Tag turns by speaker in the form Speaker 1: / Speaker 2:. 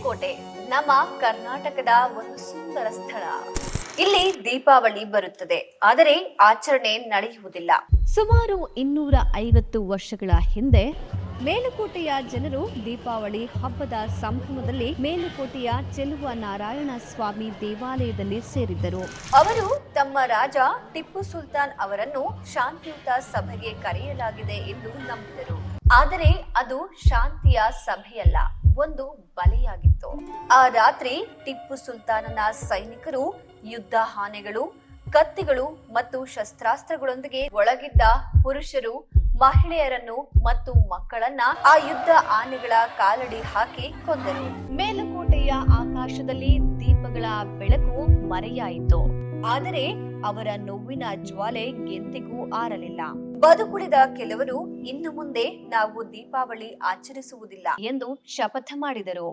Speaker 1: ಮೇಲುಕೋಟೆ ನಮ್ಮ ಕರ್ನಾಟಕದ ಒಂದು ಸುಂದರ ಸ್ಥಳ. ಇಲ್ಲಿ ದೀಪಾವಳಿ ಬರುತ್ತದೆ, ಆದರೆ ಆಚರಣೆ ನಡೆಯುವುದಿಲ್ಲ.
Speaker 2: ಸುಮಾರು 250 ವರ್ಷಗಳ ಹಿಂದೆ ಮೇಲುಕೋಟೆಯ ಜನರು ದೀಪಾವಳಿ ಹಬ್ಬದ ಸಂಭ್ರಮದಲ್ಲಿ ಮೇಲುಕೋಟೆಯ ಚೆಲುವ ನಾರಾಯಣ ಸ್ವಾಮಿ ದೇವಾಲಯದಲ್ಲಿ ಸೇರಿದ್ದರು.
Speaker 1: ಅವರು ತಮ್ಮ ರಾಜ ಟಿಪ್ಪು ಸುಲ್ತಾನ್ ಅವರನ್ನು ಶಾಂತಿಯುತ ಸಭೆಗೆ ಕರೆಯಲಾಗಿದೆ ಎಂದು ನಂಬಿದರು. ಆದರೆ ಅದು ಶಾಂತಿಯ ಸಭೆಯಲ್ಲ, ಒಂದು ಬಲೆಯಾಗಿತ್ತು. ಆ ರಾತ್ರಿ ಟಿಪ್ಪು ಸುಲ್ತಾನನ ಸೈನಿಕರು ಯುದ್ಧ ಆನೆಗಳು, ಕತ್ತಿಗಳು ಮತ್ತು ಶಸ್ತ್ರಾಸ್ತ್ರಗಳೊಂದಿಗೆ ಒಳಗಿದ್ದ ಪುರುಷರು, ಮಹಿಳೆಯರನ್ನು ಮತ್ತು ಮಕ್ಕಳನ್ನ ಆ ಯುದ್ಧ ಆನೆಗಳ ಕಾಲಡಿ ಹಾಕಿ ಕೊಂದರು. ಮೇಲುಕೋಟೆಯ ಆಕಾಶದಲ್ಲಿ ದೀಪಗಳ ಬೆಳಕು ಮರೆಯಾಯಿತು, ಆದರೆ ಅವರ ನೋವಿನ ಜ್ವಾಲೆ ಎಂದಿಗೂ ಆರಲಿಲ್ಲ. ಬದುಕುಳಿದ ಕೆಲವರು ಇನ್ನು ಮುಂದೆ ನಾವು ದೀಪಾವಳಿ ಆಚರಿಸುವುದಿಲ್ಲ ಎಂದು ಶಪಥ ಮಾಡಿದರು.